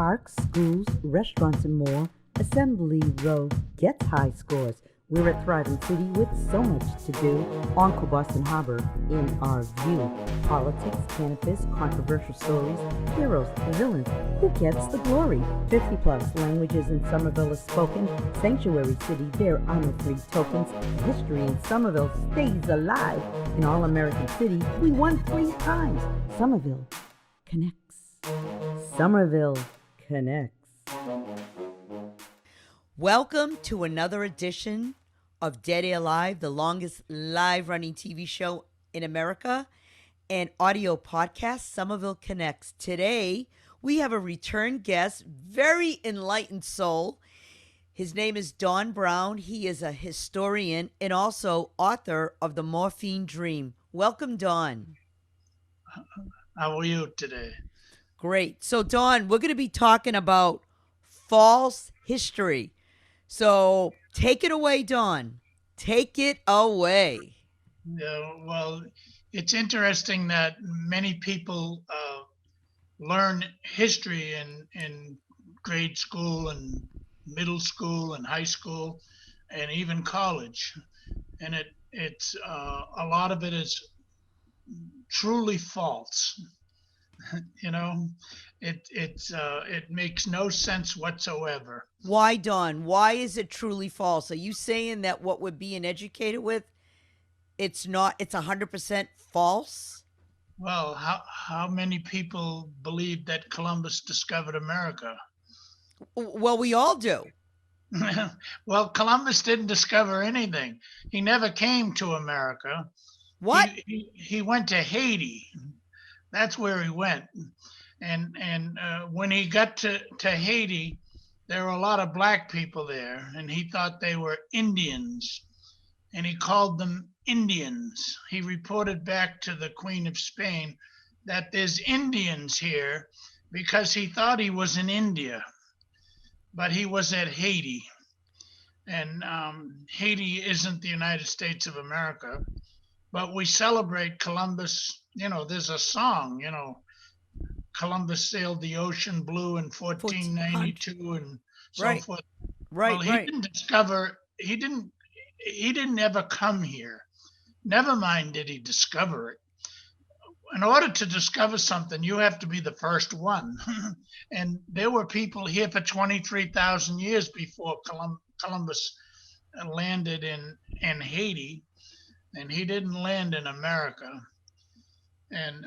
parks, schools, restaurants, and more, Assembly Row gets high scores. We're a thriving city with so much to do on Boston Harbor in our view. Politics, cannabis, controversial stories, heroes, villains, who gets the glory? 50 plus languages in Somerville is spoken. Sanctuary city, there are no free tokens. History in Somerville stays alive. In All American City, we won 3 times. Somerville connects. Somerville connects. Welcome to another edition of Dead Air Live, the longest live-running TV show in America and audio podcast, Somerville Connects. Today, we have a return guest, very enlightened soul. His name is Don Brown. He is a historian and also author of The Morphine Dream. Welcome, Don. How are you today? Great. So, Don, we're going to be talking about false history. So take it away, Don. Take it away. Yeah, well, it's interesting that many people learn history in grade school and middle school and high school and even college, and it's a lot of it is truly false. It makes no sense whatsoever. Why, Don? Why is it truly false? Are you saying that what we're being educated with, it's 100% false? Well, how many people believe that Columbus discovered America? Well, we all do. Well, Columbus didn't discover anything. He never came to America. What? He went to Haiti. That's where he went. And when he got to Haiti, there were a lot of black people there, and he thought they were Indians, and he called them Indians. He reported back to the Queen of Spain that there's Indians here because he thought he was in India, but he was at Haiti. And Haiti isn't the United States of America, but we celebrate Columbus. There's a song, Columbus sailed the ocean blue in 1492 and so forth. Right. Well, he didn't ever come here. Never mind did he discover it. In order to discover something, you have to be the first one. And there were people here for 23,000 years before Columbus landed in Haiti, and he didn't land in America. And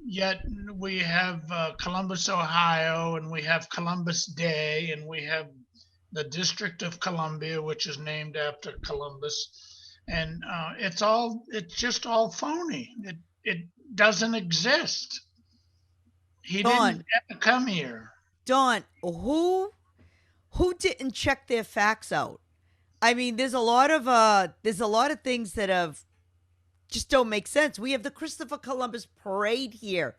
yet we have Columbus, Ohio, and we have Columbus Day, and we have the District of Columbia, which is named after Columbus. And it's just all phony. It doesn't exist. He didn't ever come here. Don, who didn't check their facts out? I mean, there's a lot of things that just don't make sense. We have the Christopher Columbus parade here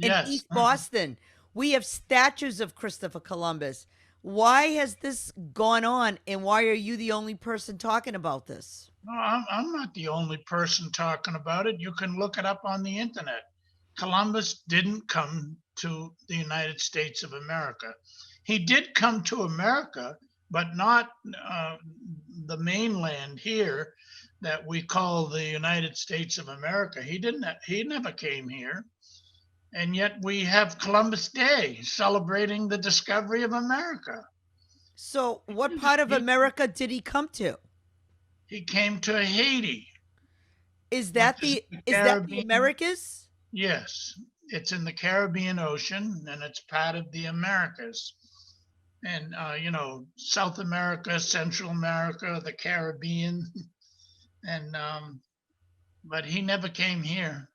in East Boston. We have statues of Christopher Columbus. Why has this gone on, and why are you the only person talking about this? No, I'm not the only person talking about it. You can look it up on the internet. Columbus didn't come to the United States of America. He did come to America, but not the mainland here that we call the United States of America. He never came here. And yet we have Columbus Day celebrating the discovery of America. So what part of America did he come to? He came to Haiti. Is that the Americas? Yes, it's in the Caribbean Ocean, and it's part of the Americas. And South America, Central America, the Caribbean. And but he never came here,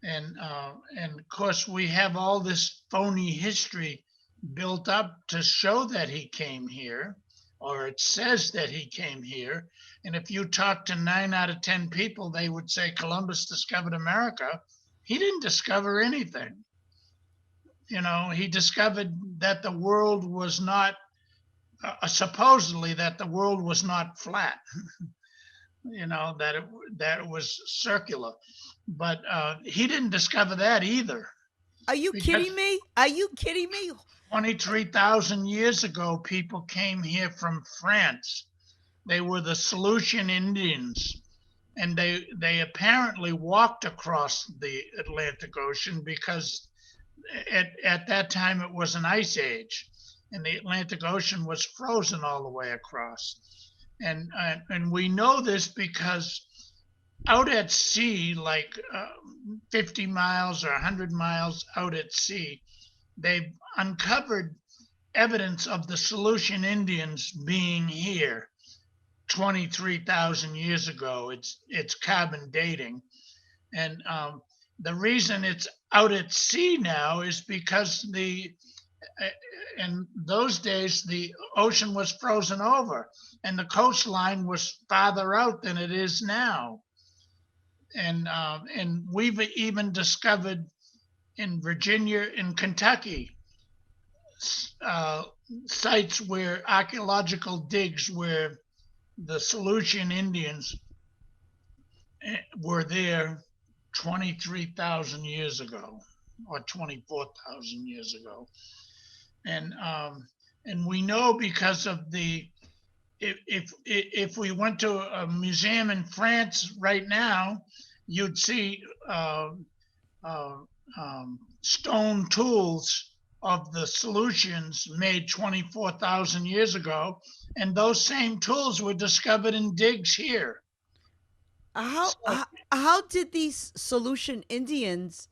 and of course we have all this phony history built up to show that he came here, or it says that he came here. And if you talk to 9 out of 10 people, they would say Columbus discovered America. He didn't discover anything. He discovered that the world was not supposedly that the world was not flat. That it was circular, but he didn't discover that either. Are you because kidding me? Are you kidding me? 23,000 years ago, people came here from France. They were the Solution Indians, and they apparently walked across the Atlantic Ocean because at that time it was an ice age, and the Atlantic Ocean was frozen all the way across. And we know this because out at sea, like 50 miles or 100 miles out at sea, they've uncovered evidence of the Solution Indians being here 23,000 years ago. It's carbon dating, and the reason it's out at sea now is because the in those days the ocean was frozen over, and the coastline was farther out than it is now. And we've even discovered in Virginia, in Kentucky, uh, sites where archaeological digs where the Solution Indians were there 23,000 years ago or 24,000 years ago. And we know because of the if we went to a museum in France right now, you'd see uh, stone tools of the solutions made 24,000 years ago, and those same tools were discovered in digs here. How So, how, how did these Solution Indians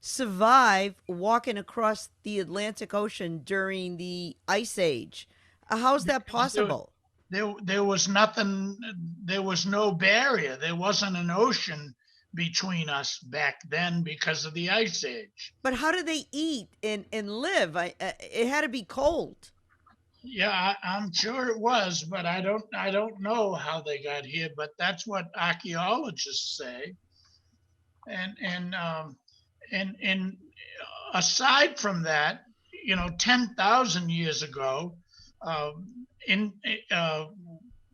survive walking across the Atlantic Ocean during the Ice Age? How's that because possible? there was nothing, there was no barrier, there wasn't an ocean between us back then because of the ice age. But how do they eat and live? It had to be cold. Yeah, I'm sure it was, but I don't know how they got here, but that's what archaeologists say. And and um and and aside from that, 10,000 years ago, in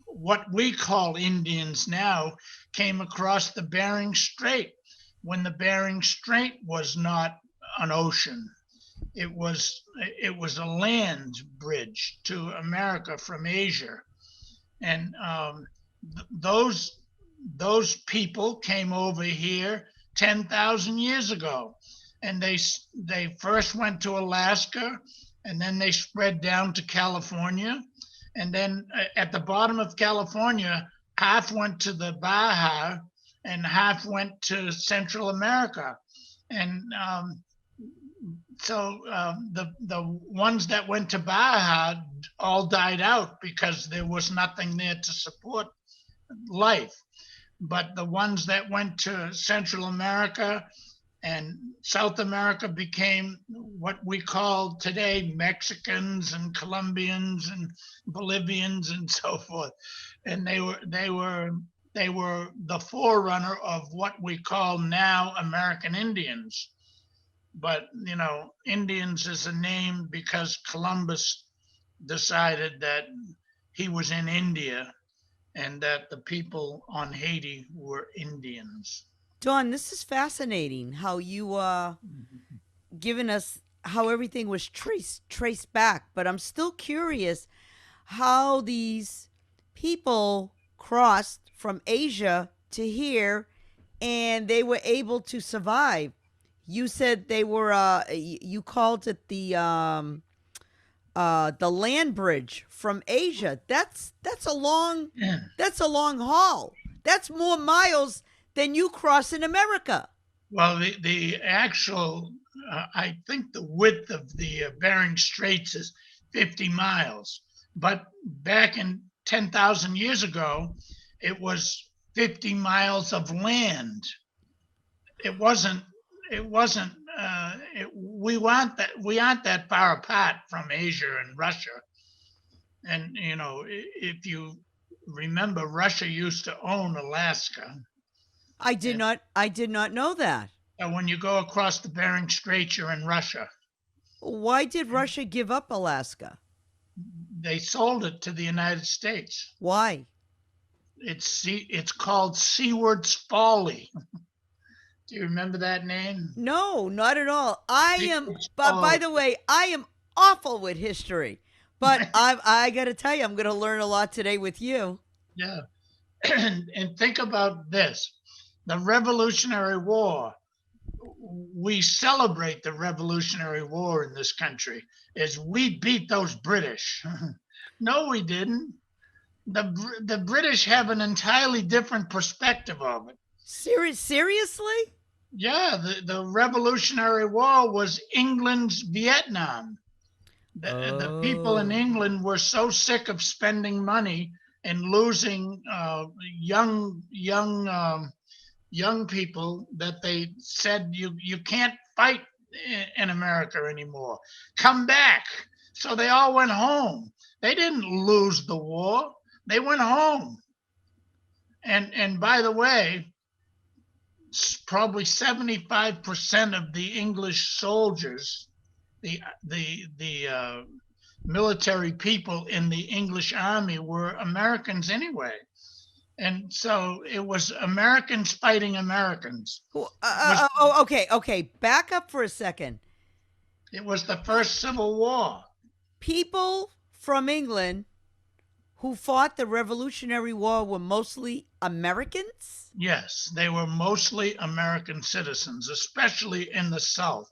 what we call Indians now came across the Bering Strait when the Bering Strait was not an ocean. It was a land bridge to America from Asia, and those people came over here 10,000 years ago, and they first went to Alaska, and then they spread down to California, and then at the bottom of California, half went to the Baja, and half went to Central America, and so the ones that went to Baja all died out because there was nothing there to support life. But the ones that went to Central America and South America became what we call today Mexicans and Colombians and Bolivians and so forth. And they were the forerunner of what we call now American Indians. But Indians is a name because Columbus decided that he was in India and that the people on Haiti were Indians. Dawn, this is fascinating how you given us how everything was traced back, but I'm still curious how these people crossed from Asia to here and they were able to survive. You said they were you called it the land bridge from Asia. Yeah. That's a long haul. That's more miles than you cross in America. Well, the actual, I think the width of the Bering Straits is 50 miles, but back in 10,000 years ago, it was 50 miles of land. It wasn't. It wasn't. We aren't that far apart from Asia and Russia. And if you remember, Russia used to own Alaska. And I did not know that. when you go across the Bering Strait, you're in Russia. Why did Russia give up Alaska? They sold it to the United States. Why? It's called Seward's Folly. Do you remember that name? No, not at all. I am, It's but by called, the way, I am awful with history. But I got to tell you, I'm going to learn a lot today with you. yeah. And think about this, the Revolutionary War. We celebrate the Revolutionary War in this country as we beat those British. No, we didn't. The British have an entirely different perspective of it. Seriously? Yeah, the Revolutionary War was England's Vietnam. The people in Oh. England were so sick of spending money and losing young people that they said you can't fight in America anymore. Come back. So they all went home. They didn't lose the war. They went home. And by the way, probably 75% of the English soldiers, the military people in the English army were Americans anyway. And so it was Americans fighting Americans. It was Okay. Back up for a second. it was the first Civil War. People from England who fought the Revolutionary War were mostly Americans? Yes, they were mostly American citizens, especially in the South,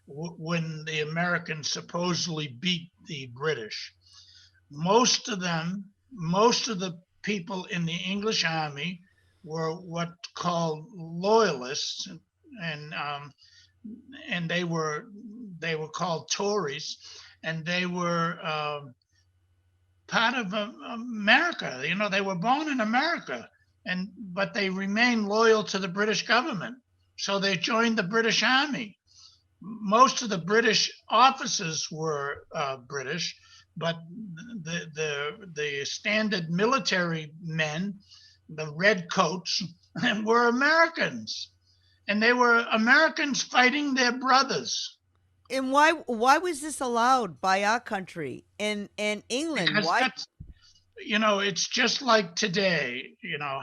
when the Americans supposedly beat the British. Most of the people in the English army were what called loyalists, and they were called Tories, and they were part of America. You know, they were born in America, but they remained loyal to the British government. So they joined the British Army. Most of the British officers were British, but the standard military men, the red coats, were Americans, and they were Americans fighting their brothers. And why was this allowed by our country and England? Because Why? it's just like today.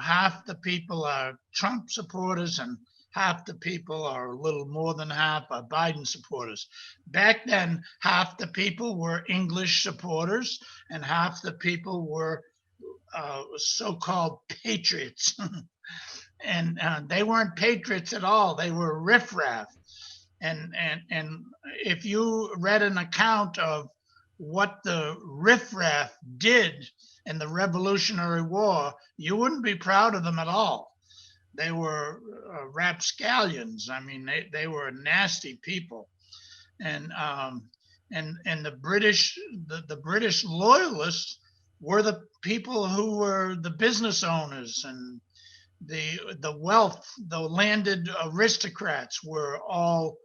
Half the people are Trump supporters and half the people, are a little more than half, are Biden supporters. Back then, half the people were English supporters and half the people were so-called patriots. And they weren't patriots at all. They were riffraff. And if you read an account of what the riffraff did in the Revolutionary War, you wouldn't be proud of them at all. They were rapscallions. I mean, they were nasty people, and the British loyalists were the people who were the business owners and the wealth, the landed aristocrats were all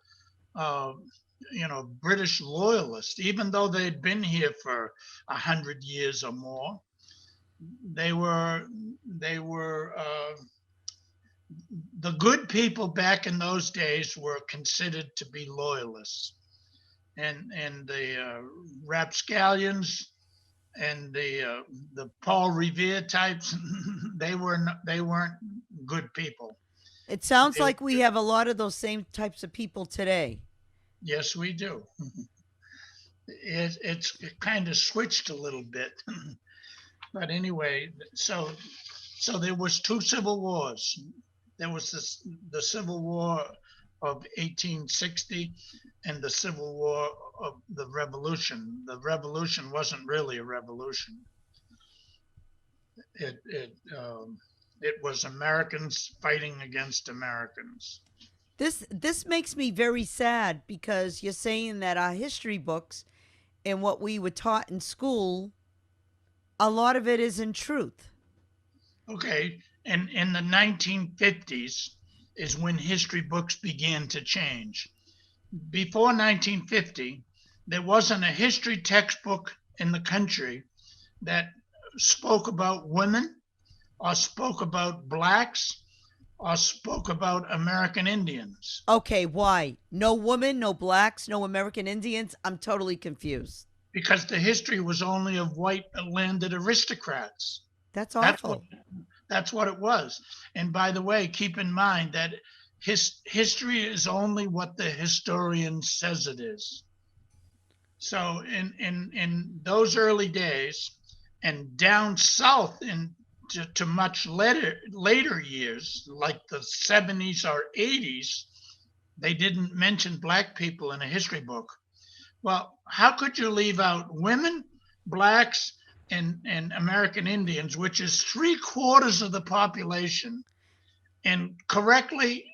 British loyalists, even though they'd been here for 100 years or more. They were the good people back in those days were considered to be loyalists, and the rapscallions and the Paul Revere types, they weren't good people. It sounds They, like we have a lot of those same types of people today. yes, we do. It's kind of switched a little bit, but anyway, so there was two civil wars. There was the Civil War of 1860 and the Civil War of the Revolution. The Revolution wasn't really a revolution. It it it was Americans fighting against Americans. This makes me very sad because you're saying that our history books and what we were taught in school, a lot of it isn't truth. Okay, and in the 1950s is when history books began to change. Before 1950, there wasn't a history textbook in the country that spoke about women or spoke about blacks or spoke about American Indians, Okay, why? No woman, no blacks, no American Indians? I'm totally confused. because the history was only of white landed aristocrats. That's That's what awful. that's what it was. And by the way, keep in mind that History is only what the historian says it is. So in those early days, and down south to much later years, like the 70s or 80s, they didn't mention black people in a history book. Well, how could you leave out women, blacks, and American Indians, which is 3/4 of the population, and correctly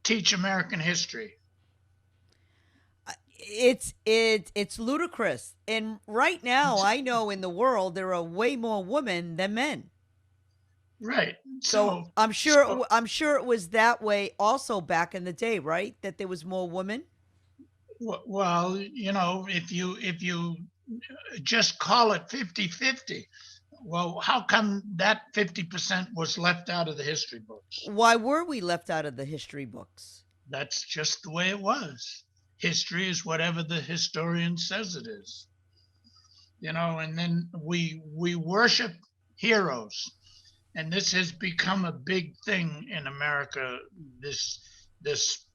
teach American history? It's ludicrous. And right now, I know in the world there are way more women than men. Right. So So, I'm sure it was that way also back in the day, right? That there was more women. well, if you just call it 50-50, well, how come that 50% was left out of the history books? Why were we left out of the history books? That's just the way it was. History is whatever the historian says it is. And then we worship heroes, and this has become a big thing in America this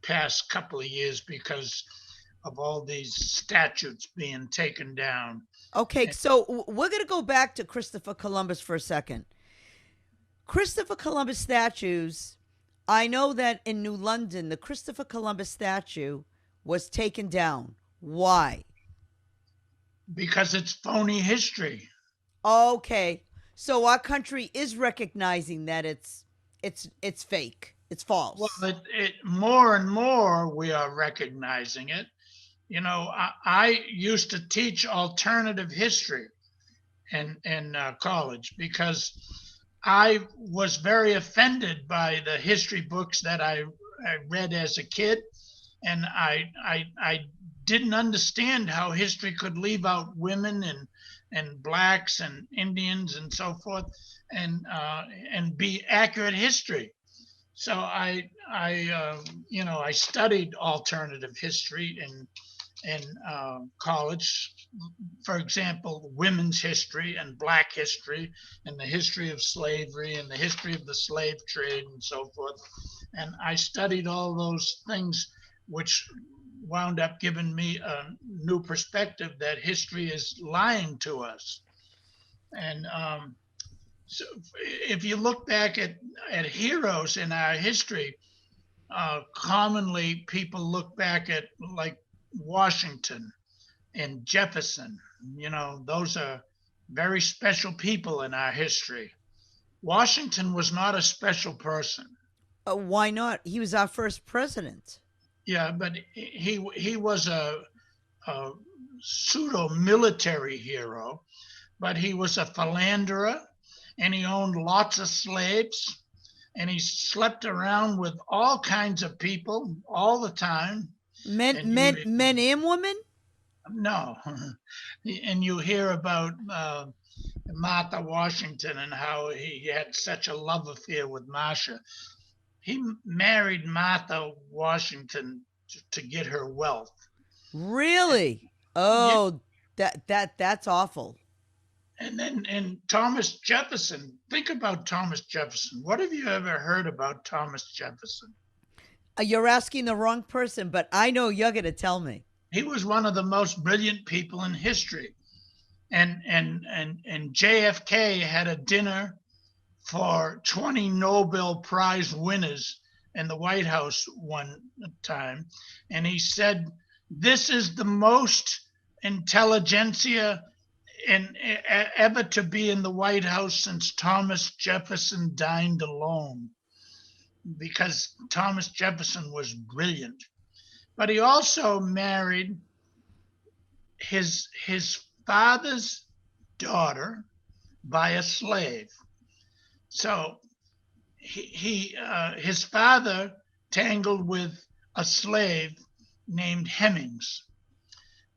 past couple of years because of all these statutes being taken down. Okay, so we're going to go back to Christopher Columbus for a second. Christopher Columbus statues, I know that in New London, the Christopher Columbus statue was taken down. Why? Because it's phony history. Okay, so our country is recognizing that it's fake. It's false. Well, it more and more we are recognizing it. I used to teach alternative history in college because I was very offended by the history books that I read as a kid, and I didn't understand how history could leave out women and blacks and Indians and so forth, and be accurate history. So I studied alternative history in college. For example, women's history and black history, and the history of slavery and the history of the slave trade and so forth. And I studied all those things, which wound up giving me a new perspective that history is lying to us. And so if you look back at heroes in our history, commonly people look back at like Washington and Jefferson. Those are very special people in our history. Washington was not a special person. Why not? He was our first president. Yeah, but he was a pseudo military hero, but he was a philanderer, and he owned lots of slaves, and he slept around with all kinds of people all the time. Men and women? No. And you hear about Martha Washington and how he had such a love affair with Marsha. He married Martha Washington to get her wealth. Really? Oh, that's awful. And Thomas Jefferson. Think about Thomas Jefferson. What have you ever heard about Thomas Jefferson? You're asking the wrong person, but I know you're going to tell me. He was one of the most brilliant people in history. And JFK had a dinner for 20 Nobel Prize winners in the White House one time, and he said, "This is the most intelligentsia ever to be in the White House since Thomas Jefferson dined alone," because Thomas Jefferson was brilliant. But he also married his father's daughter by a slave. So his father tangled with a slave named Hemings,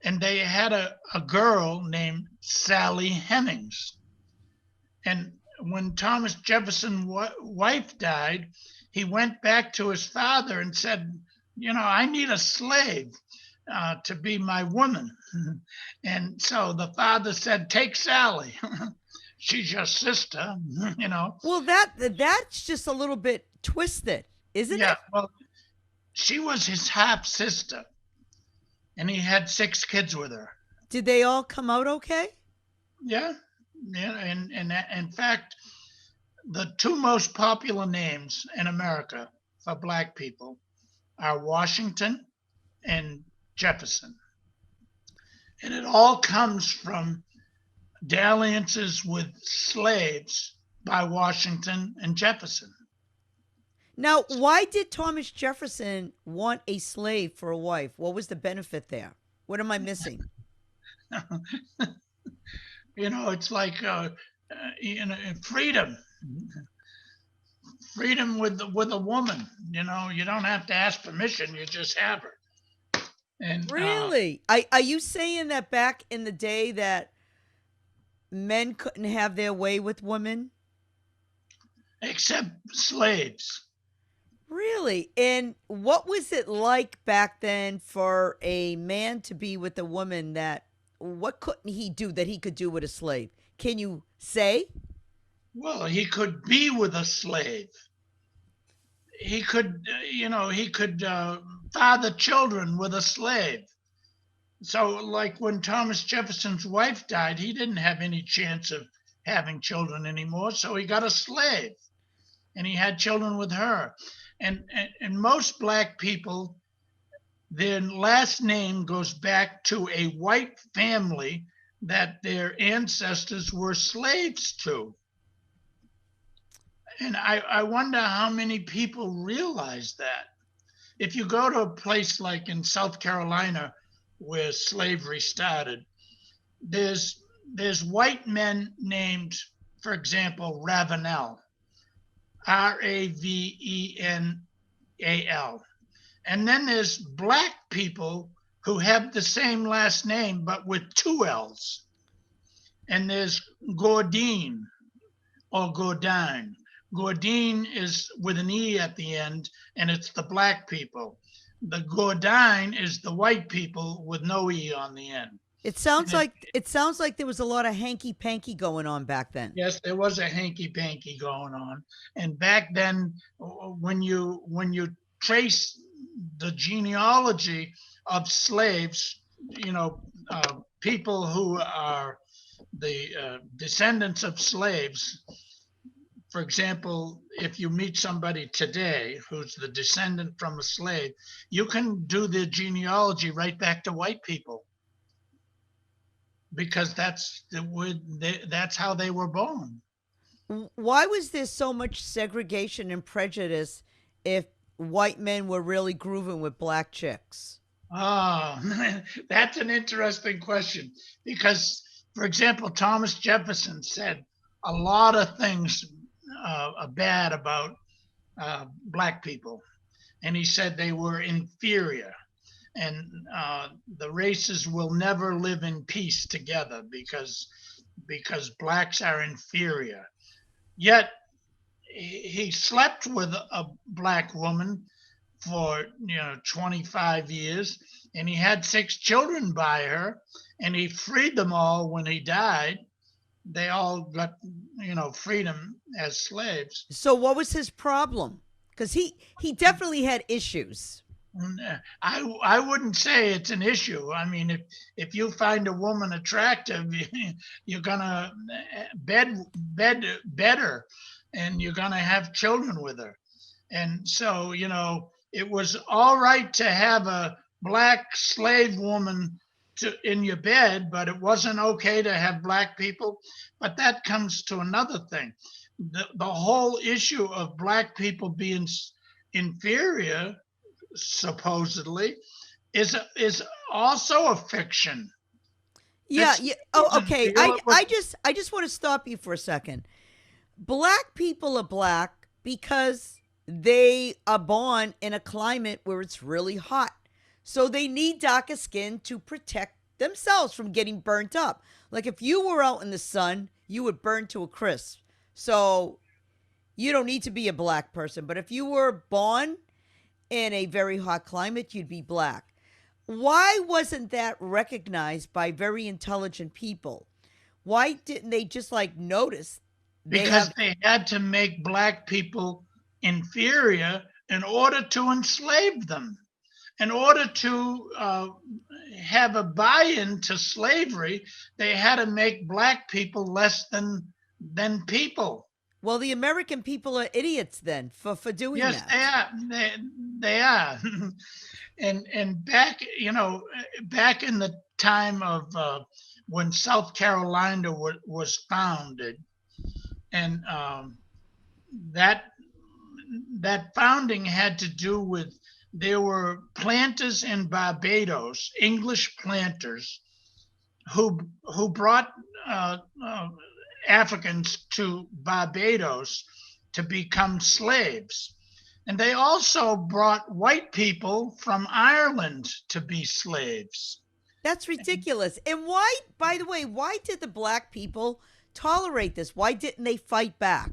and they had a girl named Sally Hemings. And when Thomas Jefferson's wife died, he went back to his father and said, I need a slave to be my woman. And so the father said, take Sally. She's your sister. Well, that's just a little bit twisted. isn't Yeah, it? well, she was his half sister, and he had 6 kids with her. Did they all come out okay? Yeah, yeah, and in fact, the two most popular names in America for black people are Washington and Jefferson. And it all comes from dalliances with slaves by Washington and Jefferson. Now, why did Thomas Jefferson want a slave for a wife? What was the benefit there? What am I missing? It's like freedom, freedom with a woman. You don't have to ask permission; you just have her. And Really? Are you saying that back in the day that men couldn't have their way with women? except slaves. Really? And what was it like back then for a man to be with a woman that what couldn't he do that he could do with a slave? Can you say? Well, he could be with a slave. He could father children with a slave. So, like when Thomas Jefferson's wife died, he didn't have any chance of having children anymore. So he got a slave, and he had children with her. And most black people, their last name goes back to a white family that their ancestors were slaves to. And I wonder how many people realize that. If you go to a place like in South Carolina where slavery started, there's white men named, for example, Ravenel, Ravenal. And then there's black people who have the same last name but with 2 L's. And there's Gordine or Gordine. Gordine is with an E at the end, and it's the black people. The Gordine is the white people with no E on the end. And It sounds like there was a lot of hanky panky going on back then. yes, there was a hanky panky going on. And back then, when you trace the genealogy of slaves, people who are the descendants of slaves. For example, if you meet somebody today who's the descendant from a slave, you can do their genealogy right back to white people because that's how they were born. Why was there so much segregation and prejudice if white men were really grooving with black chicks? Oh, that's an interesting question because, for example, Thomas Jefferson said a lot of things bad about black people, and he said they were inferior, and the races will never live in peace together because blacks are inferior. Yet he slept with a black woman for 25 years, and he had 6 children by her, and he freed them all when he died. They all got freedom as slaves. So what was his problem? Because he definitely had issues. I wouldn't say it's an issue. I mean, if you find a woman attractive, you're gonna bed her, and you're gonna have children with her. And so it was all right to have a black slave woman in your bed, but it wasn't okay to have black people. But that comes to another thing. The whole issue of black people being inferior, supposedly, is also a fiction. Yeah, It's yeah. Oh, isn't okay. real. I just want to stop you for a second. Black people are black because they are born in a climate where it's really hot. So they need darker skin to protect themselves from getting burnt up. Like if you were out in the sun, you would burn to a crisp. So you don't need to be a black person. But if you were born in a very hot climate, you'd be black. Why wasn't that recognized by very intelligent people? Why didn't they just like notice because they had to make black people inferior in order to enslave them. In order to have a buy-in to slavery, they had to make black people less than people. Well, the American people are idiots then for doing Yes, that. they are. They are. And back, back in the time of when South Carolina was founded, and that that founding had to do with, there were planters in Barbados, English planters, who brought Africans to Barbados to become slaves. And they also brought white people from Ireland to be slaves. That's ridiculous. And why, by the way, why did the black people tolerate this? Why didn't they fight back?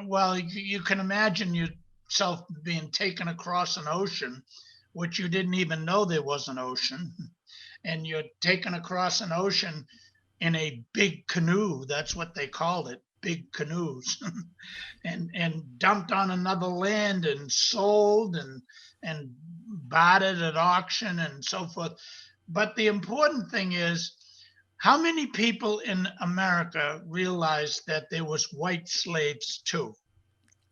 Well, you can imagine yourself being taken across an ocean, which you didn't even know there was an ocean, and you're taken across an ocean in a big canoe. That's what they called it, big canoes, and dumped on another land and sold and bartered at auction and so forth. But the important thing is, how many people in America realized that there was white slaves too?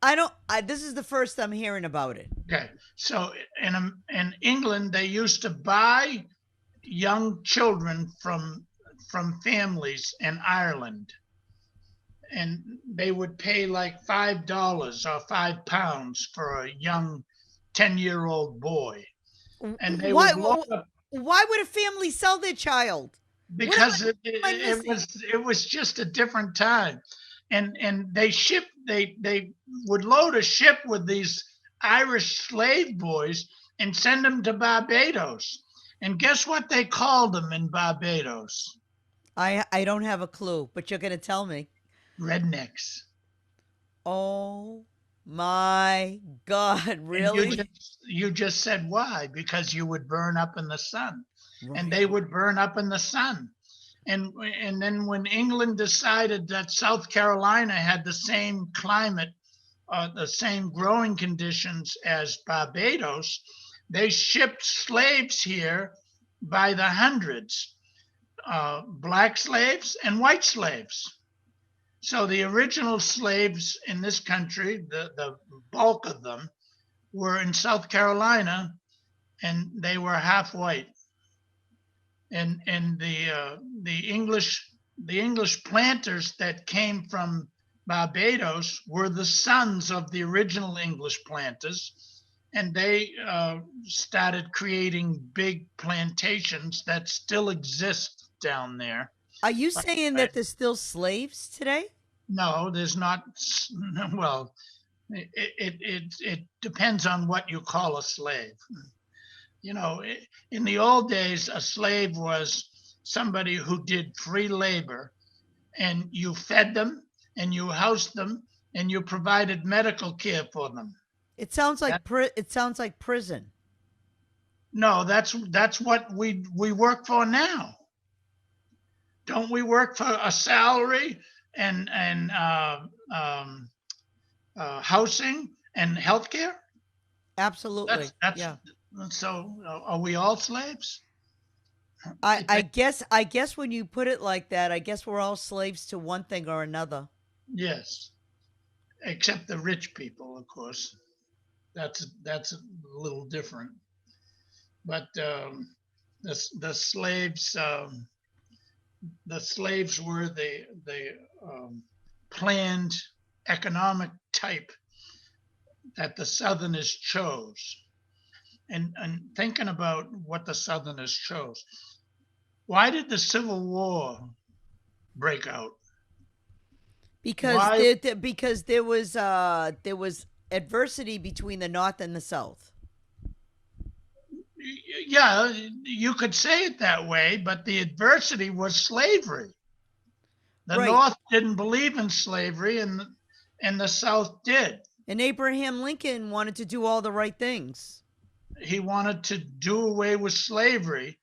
I don't. This is the first I'm hearing about it. Okay, so in England, they used to buy young children from families in Ireland, and they would pay like $5 or £5 for a young 10-year-old boy, and they Why? would load up. Why would a family sell their child? Because I it was just a different time, and they would load a ship with these Irish slave boys and send them to Barbados. And guess what they called them in Barbados? I don't have a clue, but you're gonna tell me. Rednecks. Oh my God! Really? You just said why? Because you would burn up in the sun. Right. And they would burn up in the sun. And then when England decided that South Carolina had the same climate, the same growing conditions as Barbados, they shipped slaves here by the hundreds, black slaves and white slaves. So the original slaves in this country, the bulk of them, were in South Carolina, and they were half white. And the English planters that came from Barbados were the sons of the original English planters, and they started creating big plantations that still exist down there. Are you saying that there's still slaves today? No, there's not. Well, it depends on what you call a slave. In the old days, a slave was somebody who did free labor, and you fed them and you housed them and you provided medical care for them. It sounds like it sounds like prison. No, that's what we work for now. Don't we work for a salary and housing and healthcare? Absolutely. That's Yeah. So are we all slaves? I guess when you put it like that, I guess we're all slaves to one thing or another. Yes, except the rich people, of course. That's a little different. But the slaves were the planned economic type that the Southerners chose. And thinking about what the Southerners chose, why did the Civil War break out? Because because there was adversity between the North and the South. Yeah, you could say it that way, but the adversity was slavery. The Right. North didn't believe in slavery, and the South did. And Abraham Lincoln wanted to do all the right things. He wanted to do away with slavery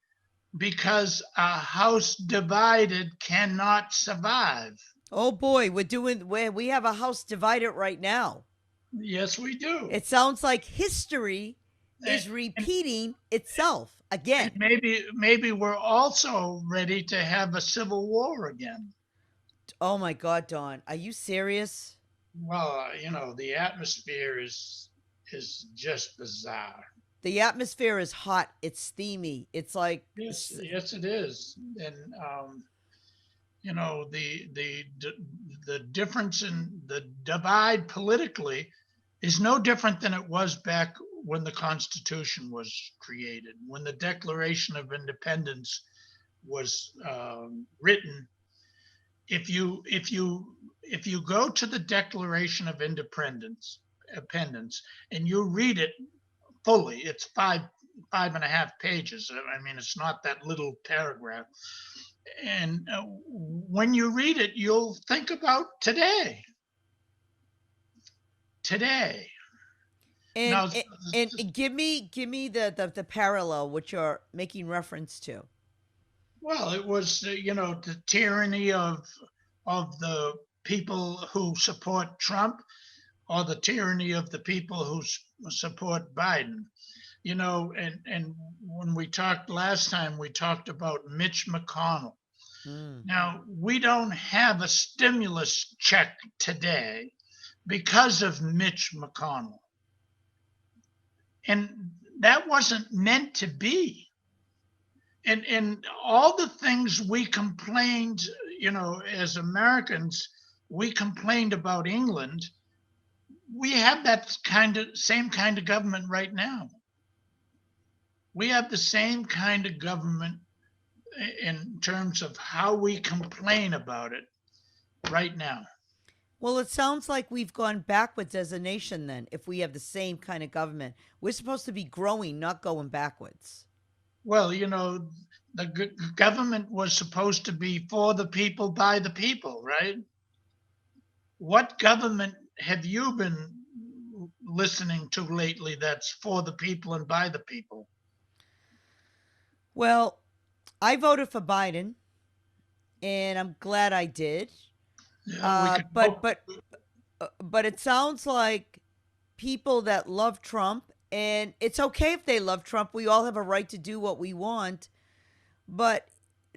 because a house divided cannot survive. Oh boy, we have a house divided right now. Yes, we do. It sounds like history And, is repeating itself and again. maybe we're also ready to have a civil war again. Oh my God, Don, are you serious? Well, the atmosphere is just bizarre. The atmosphere is hot. It's steamy. It's like, Yes, yes, it is. And the difference in the divide politically is no different than it was back when the Constitution was created, when the Declaration of Independence was written. If you go to the Declaration of Independence and you read it fully, it's five and a half pages. I mean, it's not that little paragraph. And when you read it, you'll think about today. Today. and Now, and give me the parallel which you're making reference to. well, it was the tyranny of the people who support Trump or the tyranny of the people who support Biden. And when we talked last time, we talked about Mitch McConnell. Mm. Now, we don't have a stimulus check today because of Mitch McConnell. And that wasn't meant to be. And all the things we complained, as Americans, we complained about England. We have that same kind of government right now. We have the same kind of government in terms of how we complain about it right now. Well, it sounds like we've gone backwards as a nation then, if we have the same kind of government. We're supposed to be growing, not going backwards. Well, the government was supposed to be for the people, by the people, right? What government have you been listening to lately that's for the people and by the people? Well, I voted for Biden, and I'm glad I did. Yeah, we Uh, could but hope. but but it sounds like people that love Trump, and it's okay if they love Trump. We all have a right to do what we want, but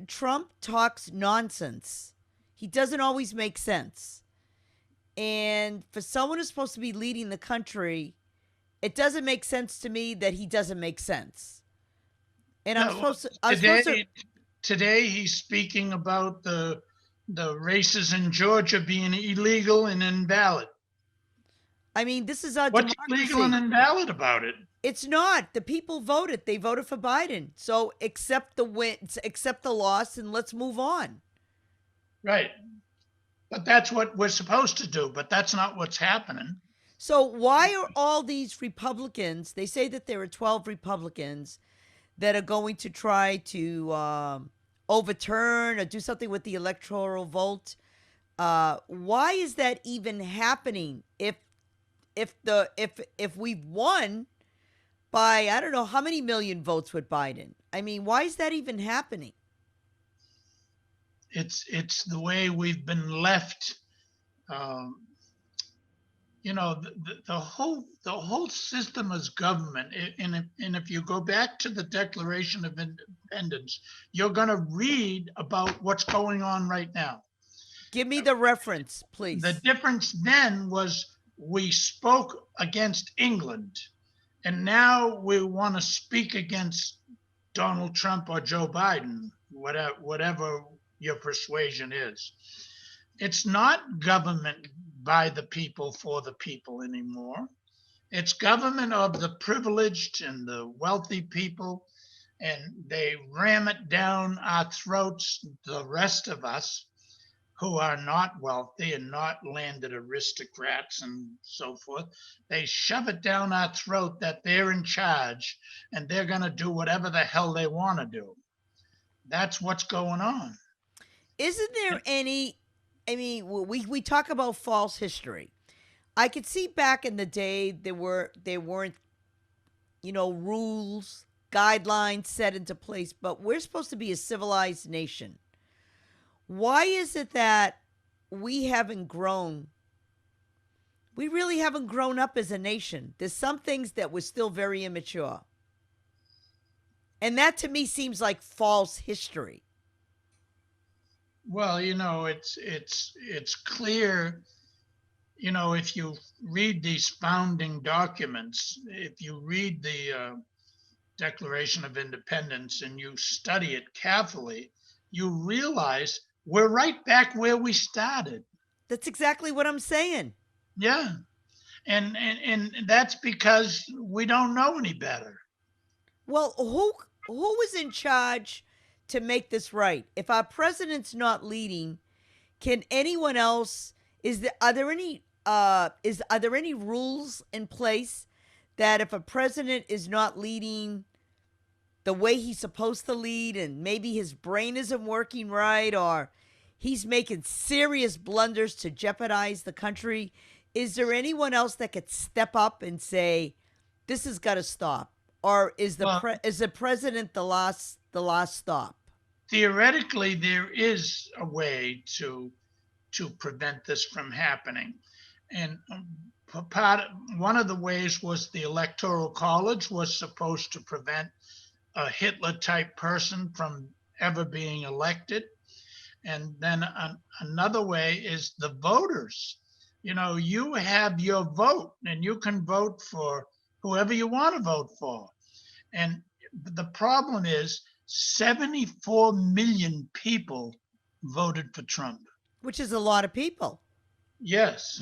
Trump talks nonsense. He doesn't always make sense. And for someone who's supposed to be leading the country, it doesn't make sense to me that he doesn't make sense. And Yeah, well, I'm supposed to. today he's speaking about the races in Georgia being illegal and invalid. I mean, this is our What's illegal and democracy. invalid about it? It's not. The people voted. They voted for Biden. So accept the win, accept the loss, and let's move on. Right. But that's what we're supposed to do, but that's not what's happening. So why are all these Republicans? They say that there are 12 Republicans that are going to try to overturn or do something with the electoral vote. Why is that even happening? If we've won by I don't know how many million votes with Biden. I mean, why is that even happening? It's the way we've been left. Um, the whole system is government. And if you go back to the Declaration of Independence, you're going to read about what's going on right now. Give me the reference, The please. difference then was we spoke against England, and now we want to speak against Donald Trump or Joe Biden, whatever your persuasion is. It's not government by the people for the people anymore. It's government of the privileged and the wealthy people, and they ram it down our throats, the rest of us who are not wealthy and not landed aristocrats and so forth. They shove it down our throat that they're in charge and they're going to do whatever the hell they want to do. That's what's going on. Isn't there any? I mean, we talk about false history. I could see back in the day there weren't rules guidelines set into place, but we're supposed to be a civilized nation. Why is it that we haven't grown We really haven't grown up as a nation. There's some things that we're still very immature. And that to me seems like false history. Well, it's clear, if you read these founding documents, if you read the Declaration of Independence and you study it carefully, you realize we're right back where we started. That's exactly what I'm saying. Yeah. And that's because we don't know any better. Well, who is in charge to make this right? If our president's not leading, can anyone else? Are there any rules in place that if a president is not leading the way he's supposed to lead, and maybe his brain isn't working right, or he's making serious blunders to jeopardize the country, is there anyone else that could step up and say, "This has got to stop"? Or is the president the last stop? Theoretically, there is a way to prevent this from happening, and one of the ways was the Electoral College was supposed to prevent a Hitler type person from ever being elected. And then another way is the voters. You have your vote and you can vote for whoever you want to vote for. And the problem is 74 million people voted for Trump. Which is a lot of people. Yes.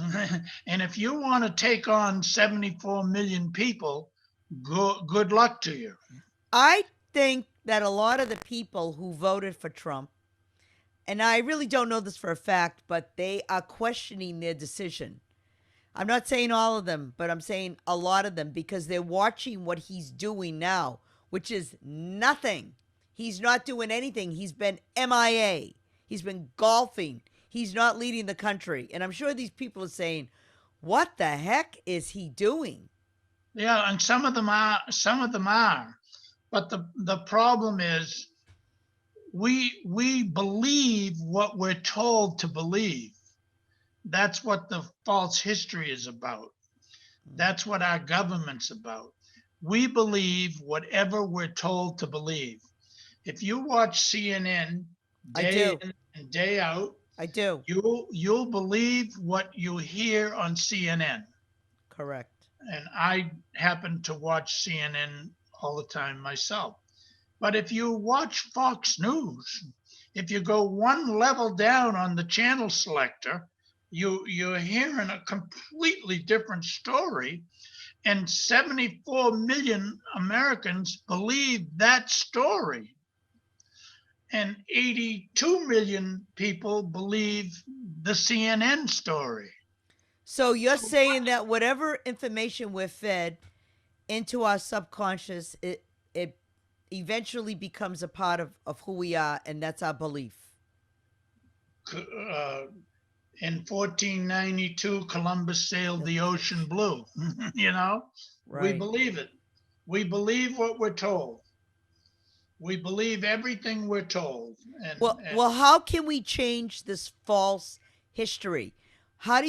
And if you want to take on 74 million people, good luck to you. I think that a lot of the people who voted for Trump, and I really don't know this for a fact, but they are questioning their decision. I'm not saying all of them, but I'm saying a lot of them, because they're watching what he's doing now, which is nothing. He's not doing anything. He's been MIA. He's been golfing. He's not leading the country. And I'm sure these people are saying, what the heck is he doing? Yeah, and some of them are. But the problem is we believe what we're told to believe. That's what the false history is about. That's what our government's about. We believe whatever we're told to believe. If you watch CNN day in and day out, I do. You'll believe what you hear on CNN. Correct. And I happen to watch CNN all the time myself. But if you watch Fox News, if you go one level down on the channel selector, you're hearing a completely different story. And 74 million Americans believe that story. And 82 million people believe the CNN story. So you're saying that whatever information we're fed into our subconscious, it eventually becomes a part of who we are, and that's our belief. In 1492, Columbus sailed the ocean blue. Right. We believe it. We believe what we're told. We believe everything we're told. Well, how can we change this false history? How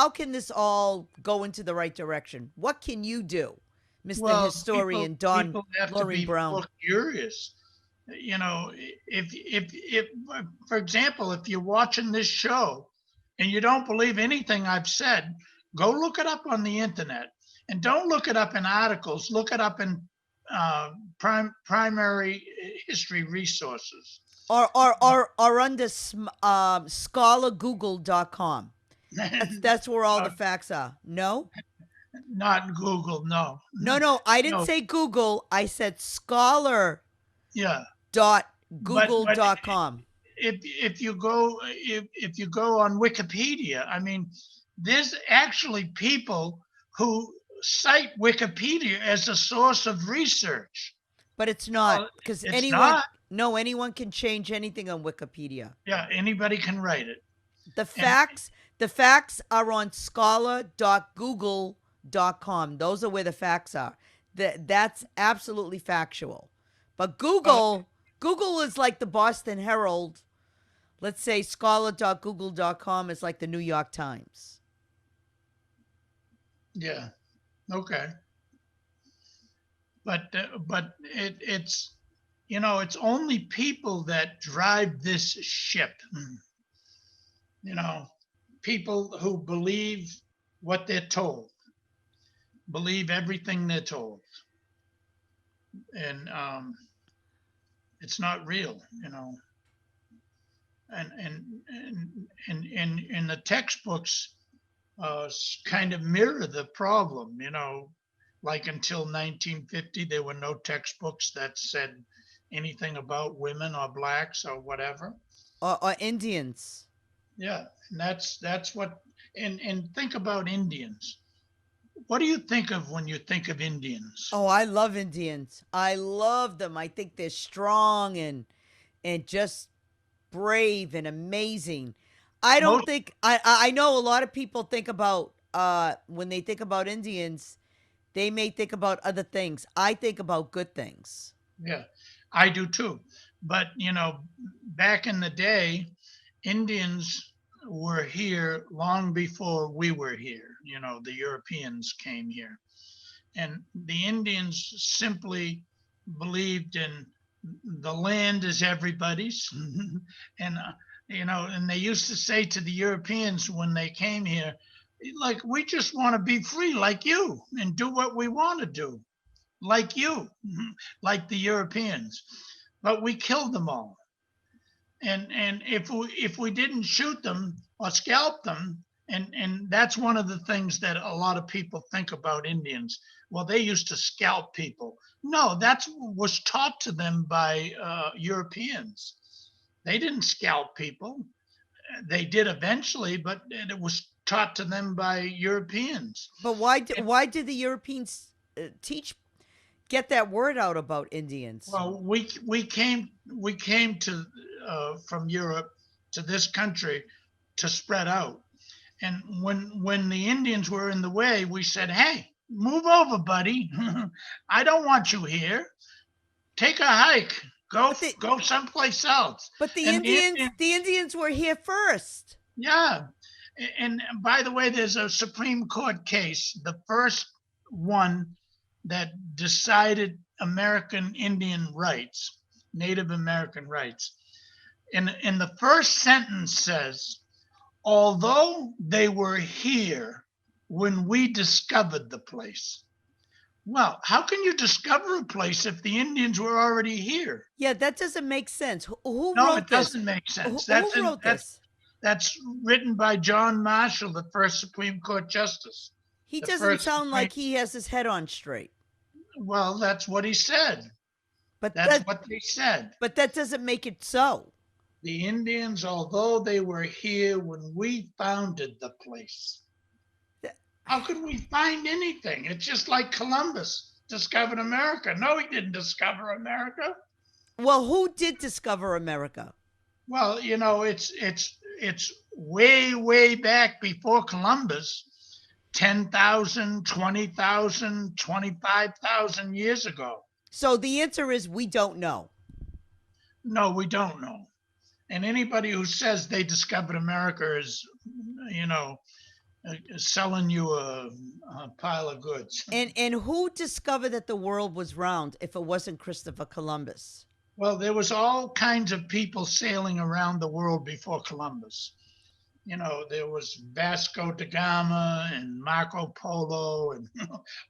can this all go into the right direction? What can you do, Mr. Historian people have to be Brown? more curious. If for example, if you're watching this show and you don't believe anything I've said, go look it up on the internet, and don't look it up in articles. Look it up in primary history resources. Or under scholargoogle.com. That's where all the facts are. No? Not Google, no. No, I didn't say Google. I said scholar. Yeah. .google.com. If you go on Wikipedia, I mean, there's actually people who cite Wikipedia as a source of research. But it's not, because anyone can change anything on Wikipedia. Yeah, anybody can write it. The facts are on scholar.google.com. Those are where the facts are. That's absolutely factual. But Google is like the Boston Herald. Let's say scholar.google.com is like the New York Times. Yeah. Okay. But it's it's only people that drive this ship. You know, people who believe what they're told, believe everything they're told, and it's not real. And the textbooks kind of mirror the problem. Like until 1950, there were no textbooks that said anything about women or blacks or whatever. Or Indians. Yeah, and that's what. And think about Indians. What do you think of when you think of Indians? Oh, I love Indians. I love them. I think they're strong and just brave and amazing. I don't Most, think I know a lot of people think about when they think about Indians, they may think about other things. I think about good things. yeah, I do too. But back in the day, Indians were here long before we were here. The Europeans came here, and the Indians simply believed in the land is everybody's, and and they used to say to the Europeans when they came here, like, we just want to be free like you and do what we want to do like you, like the Europeans. But we killed them all. And if we didn't shoot them or scalp them, and that's one of the things that a lot of people think about Indians. Well, they used to scalp people. No, that was taught to them by Europeans. They didn't scalp people. They did eventually, but it was taught to them by Europeans. But why did the Europeans teach get that word out about Indians? Well, we came to from Europe to this country to spread out. And when the Indians were in the way, we said, "Hey, move over, buddy. I don't want you here. Take a hike. Go But the go someplace else." but the And the Indians Indian, the Indians were here first. yeah. And by the way, there's a Supreme Court case, the first one that decided American Indian rights, Native American rights. And the first sentence says, although they were here when we discovered the place. Well, how can you discover a place if the Indians were already here? Yeah, that doesn't make sense. Who No, it wrote this? doesn't make sense. Who wrote this? That's written by John Marshall, the first Supreme Court justice. He The doesn't first sound Supreme like he has his head on straight. Well, that's what he said. But That's what they said. that doesn't make it so. The Indians, although they were here when we founded the place. Th- How could we find anything? It's just like Columbus discovered America. No, he didn't discover America. Well, who did discover America? Well, it's way back before Columbus, 10,000, 20,000, 25,000 years ago. So the answer is we don't know. No, we don't know. And anybody who says they discovered America is, you know, selling you a pile of goods. And who discovered that the world was round if it wasn't Christopher Columbus? Well, there was all kinds of people sailing around the world before Columbus. There was Vasco da Gama and Marco Polo and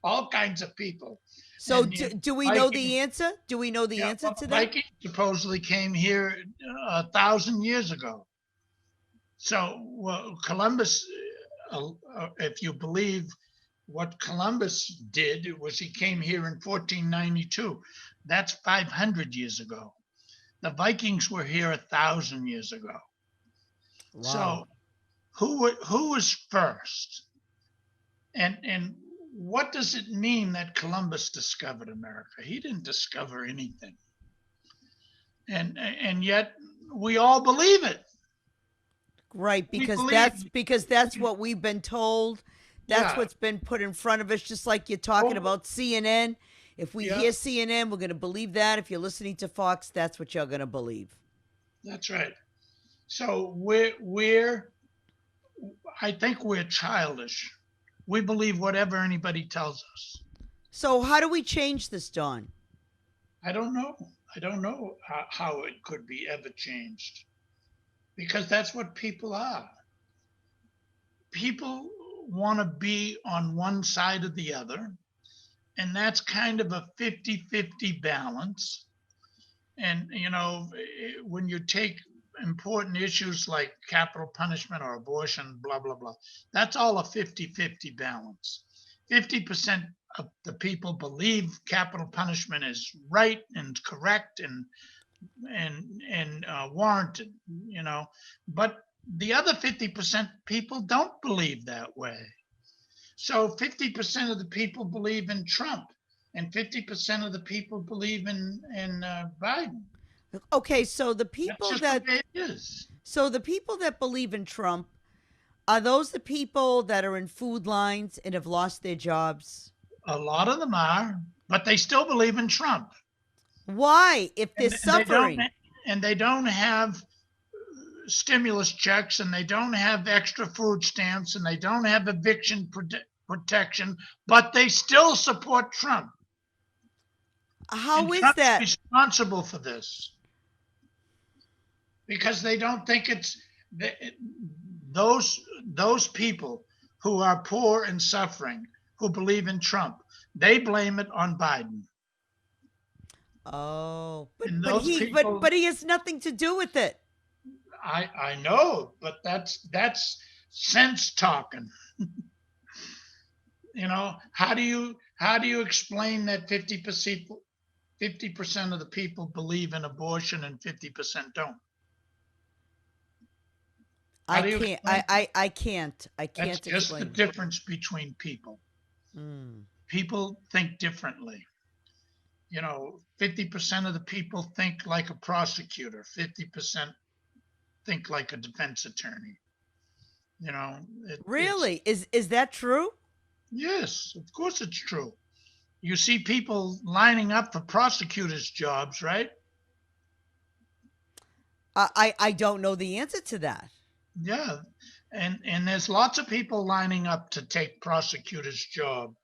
all kinds of people. So And do we know the answer? Do we know the answer to that? Vikings supposedly came here 1,000 years ago. So Columbus, if you believe what Columbus did, it was he came here in 1492. That's 500 years ago. The Vikings were here 1,000 years ago. Wow. So who was first? And what does it mean that Columbus discovered America? He didn't discover anything. And yet we all believe it. Right, We because that's what we've been told. That's Yeah. what's been put in front of us, just like you're talking Oh, about CNN. If we yeah, hear CNN, we're going to believe that. If you're listening to Fox, that's what you're going to believe. that's right. So I think we're childish We believe whatever anybody tells us. So how do we change this, Don? I don't know. I don't know how it could be ever changed because that's what people are. People want to be on one side or the other, and that's kind of a 50-50 balance. And, when you take important issues like capital punishment or abortion, blah, blah, blah, that's all a 50-50 balance. 50% of the people believe capital punishment is right and correct and warranted, but the other 50% people don't believe that way. So 50% of the people believe in Trump, and 50% of the people believe in Biden. Okay, so That's just the way it is. the people that believe in Trump, are those the people that are in food lines and have lost their jobs? A lot of them are, but they still believe in Trump. Why? If they're And they don't, suffering. and they don't have stimulus checks, and they don't have extra food stamps, and they don't have eviction protection, but they still support Trump. How And is Trump's that? responsible for this because they don't think it's those people who are poor and suffering who believe in Trump. They blame it on Biden. Oh, And but those he people, but he has nothing to do with it. I know, but that's sense talking. How do you explain that 50% of the people believe in abortion and 50% don't? How I do you can't. explain? I can't. I That's can't just the explain. difference between people. Mm. People think differently. 50% of the people think like a prosecutor, 50% think like a defense attorney. It's Really? Is that true? yes, of course it's true. You see people lining up for prosecutors' jobs, right? I don't know the answer to that. Yeah, and there's lots of people lining up to take prosecutors' job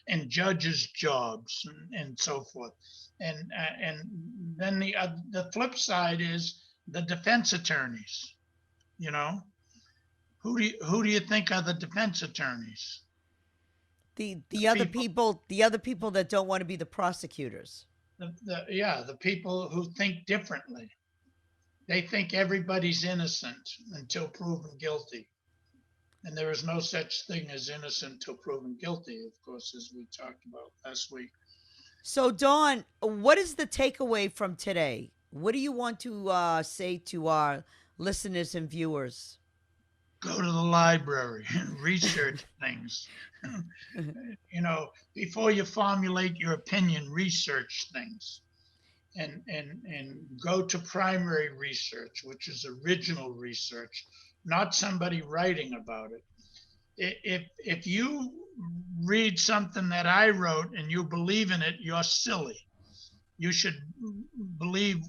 and judges' jobs and so forth. And then the flip side is the defense attorneys. You know, who do you think are the defense attorneys? The The other people, people that don't want to be the prosecutors. the people who think differently. They think everybody's innocent until proven guilty. And there is no such thing as innocent till proven guilty, of course, as we talked about last week. So, Dawn, what is the takeaway from today? What do you want to say to our listeners and viewers? Go to the library and research things. Before you formulate your opinion, research things. And go to primary research, which is original research, not somebody writing about it. If you read something that I wrote and you believe in it, you're silly. You should believe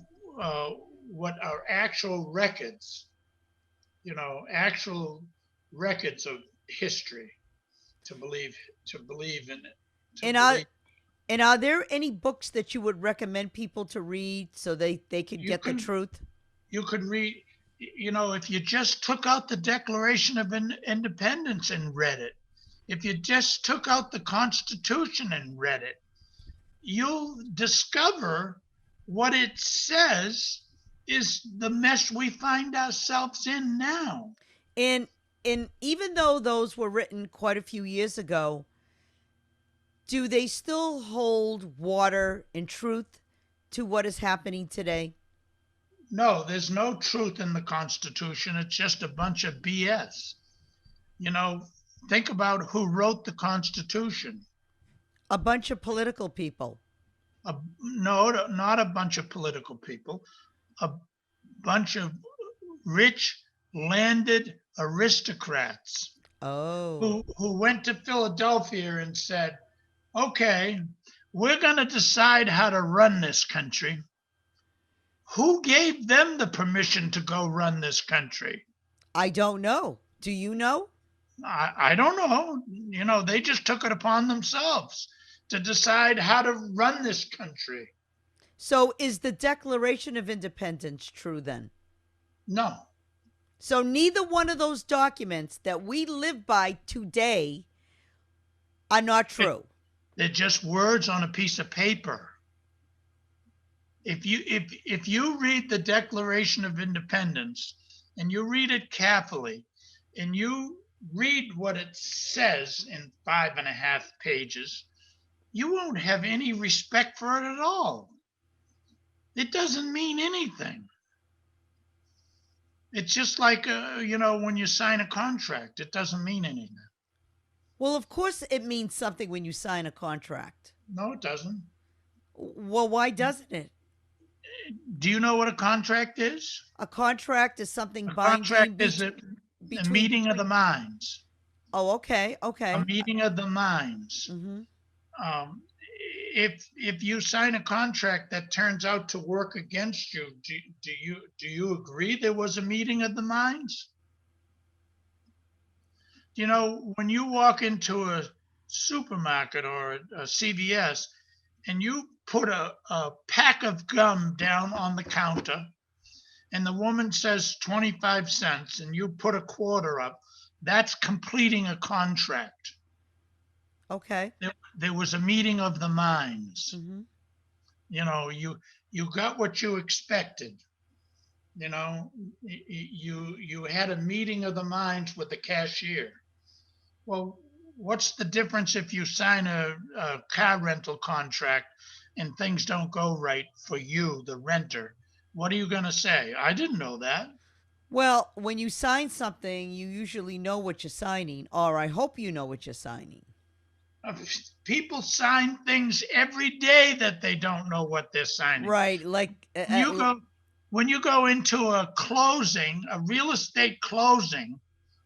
what are actual records of history to believe in it. To And believe are there any books that you would recommend people to read so they could you get the can truth? you could read. If you just took out the Declaration of Independence and read it, if you just took out the Constitution and read it, you'll discover what it says is the mess we find ourselves in now. And even though those were written quite a few years ago, do they still hold water and truth to what is happening today? No, there's no truth in the Constitution. It's just a bunch of BS. You know, think about who wrote the Constitution. A bunch of political people. No, not a bunch of political people. A bunch of rich, landed aristocrats Oh. who went to Philadelphia and said, okay, we're going to decide how to run this country. Who gave them the permission to go run this country? I don't know. Do you know? I don't know. They just took it upon themselves to decide how to run this country. So is the Declaration of Independence true then? No. So neither one of those documents that we live by today are not true. They're just words on a piece of paper. If you read the Declaration of Independence and you read it carefully and you read what it says in 5.5 pages, you won't have any respect for it at all. It doesn't mean anything. It's just like, when you sign a contract, it doesn't mean anything. Well, of course it means something when you sign a contract. No, it doesn't. Well, why doesn't it? Do you know what a contract is? A contract is something A binding. contract is a meeting of the minds. Oh, okay. A meeting of the minds. Mm-hmm. If you sign a contract that turns out to work against you, do you agree there was a meeting of the minds? When you walk into a supermarket or a CVS and you put a pack of gum down on the counter and the woman says 25 cents and you put a quarter up, that's completing a contract. Okay. There was a meeting of the minds. Mm-hmm. You got what you expected. You had a meeting of the minds with the cashier. Well, what's the difference if you sign a car rental contract and things don't go right for you, the renter? What are you going to say? I didn't know that. Well, when you sign something, you usually know what you're signing, or I hope you know what you're signing. People sign things every day that they don't know what they're signing. Right, like when you go into a closing, a real estate closing,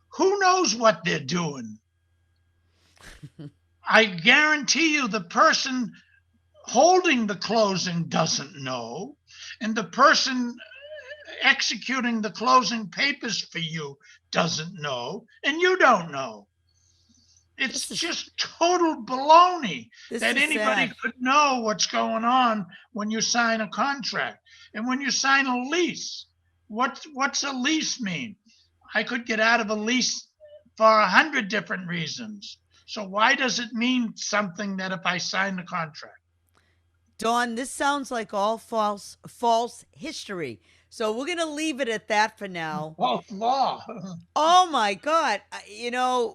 who knows what they're doing? I guarantee you the person holding the closing doesn't know, and the person executing the closing papers for you doesn't know, and you don't know. It's just total baloney that anybody could know what's going on when you sign a contract. And when you sign a lease, what's a lease mean? I could get out of a lease for 100 different reasons. So why does it mean something that if I sign the contract? Dawn, this sounds like all false history. So we're going to leave it at that for now. False law. Oh my God.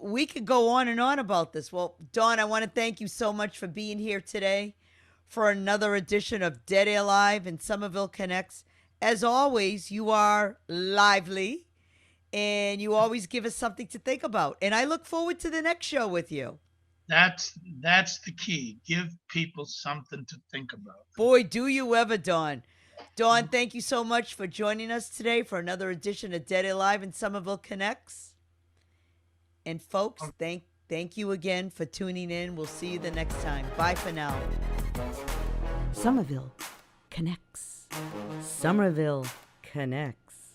We could go on and on about this. Well, Dawn, I want to thank you so much for being here today for another edition of Dead Air Live and Somerville Connects. As always, you are lively and you always give us something to think about. And I look forward to the next show with you. That's the key. Give people something to think about. Boy, do you ever, Dawn. Dawn, thank you so much for joining us today for another edition of Dead Air Live and Somerville Connects. And folks, thank you again for tuning in. We'll see you the next time. Bye for now. Somerville Connects. Somerville Connects.